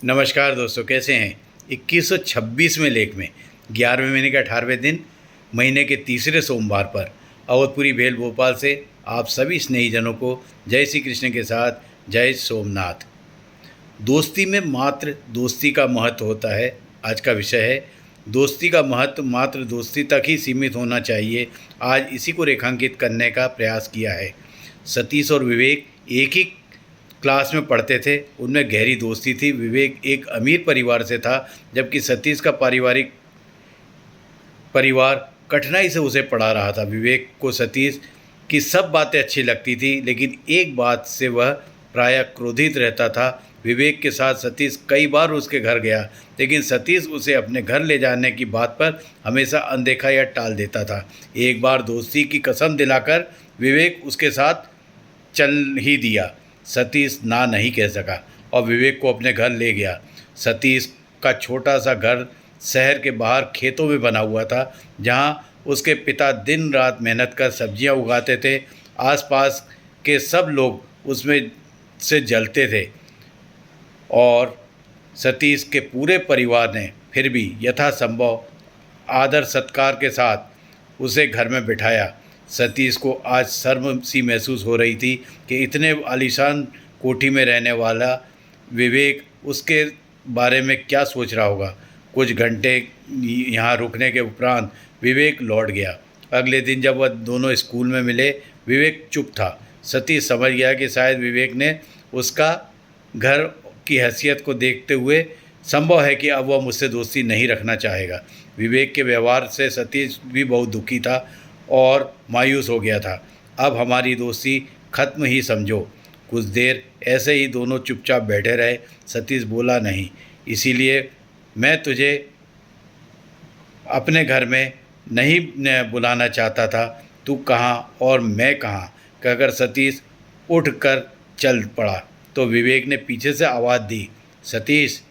नमस्कार दोस्तों, कैसे हैं। 2126वें लेख में 11वें महीने के 18वें दिन, महीने के तीसरे सोमवार पर अवधपुरी भेल भोपाल से आप सभी स्नेहीजनों को जय श्री कृष्ण के साथ जय सोमनाथ। दोस्ती में मात्र दोस्ती का महत्व होता है। आज का विषय है दोस्ती का महत्व मात्र दोस्ती तक ही सीमित होना चाहिए। आज इसी को रेखांकित करने का प्रयास किया है। सतीश और विवेक एक ही क्लास में पढ़ते थे, उनमें गहरी दोस्ती थी। विवेक एक अमीर परिवार से था, जबकि सतीश का पारिवारिक परिवार कठिनाई से उसे पढ़ा रहा था। विवेक को सतीश की सब बातें अच्छी लगती थी, लेकिन एक बात से वह प्रायः क्रोधित रहता था। विवेक के साथ सतीश कई बार उसके घर गया, लेकिन सतीश उसे अपने घर ले जाने की बात पर हमेशा अनदेखा या टाल देता था। एक बार दोस्ती की कसम दिलाकर विवेक उसके साथ चल ही दिया। सतीश ना नहीं कह सका और विवेक को अपने घर ले गया। सतीश का छोटा सा घर शहर के बाहर खेतों में बना हुआ था, जहाँ उसके पिता दिन रात मेहनत कर सब्जियां उगाते थे। आसपास के सब लोग उसमें से जलते थे और सतीश के पूरे परिवार ने फिर भी यथासंभव आदर सत्कार के साथ उसे घर में बिठाया। सतीश को आज शर्म सी महसूस हो रही थी कि इतने आलीशान कोठी में रहने वाला विवेक उसके बारे में क्या सोच रहा होगा। कुछ घंटे यहाँ रुकने के उपरांत विवेक लौट गया। अगले दिन जब वह दोनों स्कूल में मिले, विवेक चुप था। सतीश समझ गया कि शायद विवेक ने उसका घर की हैसियत को देखते हुए संभव है कि अब वह मुझसे दोस्ती नहीं रखना चाहेगा। विवेक के व्यवहार से सतीश भी बहुत दुखी था और मायूस हो गया था। अब हमारी दोस्ती खत्म ही समझो। कुछ देर ऐसे ही दोनों चुपचाप बैठे रहे। सतीश बोला नहीं, इसीलिए मैं तुझे अपने घर में नहीं बुलाना चाहता था। तू कहाँ और मैं कहाँ, कहकर सतीश उठ कर चल पड़ा तो विवेक ने पीछे से आवाज़ दी, सतीश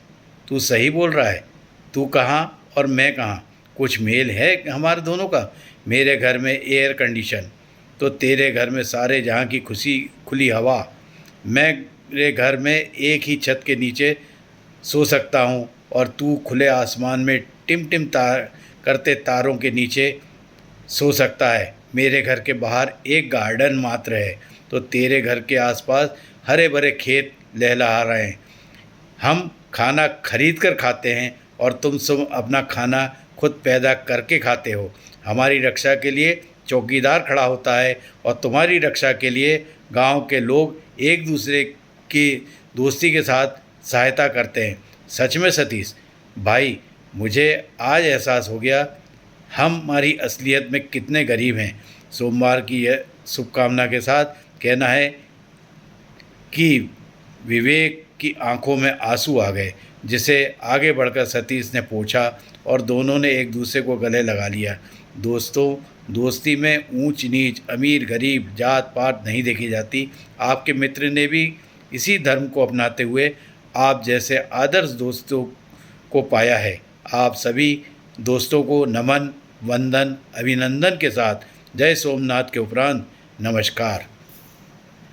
तू सही बोल रहा है। तू कहाँ और मैं कहाँ, कुछ मेल है हमारे दोनों का। मेरे घर में एयर कंडीशन तो तेरे घर में सारे जहाँ की खुशी खुली हवा। मेरे घर में एक ही छत के नीचे सो सकता हूँ और तू खुले आसमान में टिम टिम करते तारों के नीचे सो सकता है। मेरे घर के बाहर एक गार्डन मात्र है तो तेरे घर के आसपास हरे भरे खेत लहलहा रहे हैं। हम खाना खरीद कर खाते हैं और तुम सब अपना खाना खुद पैदा करके खाते हो। हमारी रक्षा के लिए चौकीदार खड़ा होता है और तुम्हारी रक्षा के लिए गांव के लोग एक दूसरे की दोस्ती के साथ सहायता करते हैं। सच में सतीश भाई, मुझे आज एहसास हो गया हम हमारी असलियत में कितने गरीब हैं। सोमवार की यह शुभकामना के साथ कहना है कि विवेक की आंखों में आंसू आ गए, जिसे आगे बढ़कर सतीश ने पूछा और दोनों ने एक दूसरे को गले लगा लिया। दोस्तों, दोस्ती में ऊंच नीच, अमीर गरीब, जात पात नहीं देखी जाती। आपके मित्र ने भी इसी धर्म को अपनाते हुए आप जैसे आदर्श दोस्तों को पाया है। आप सभी दोस्तों को नमन, वंदन, अभिनंदन के साथ जय सोमनाथ के उपरांत नमस्कार।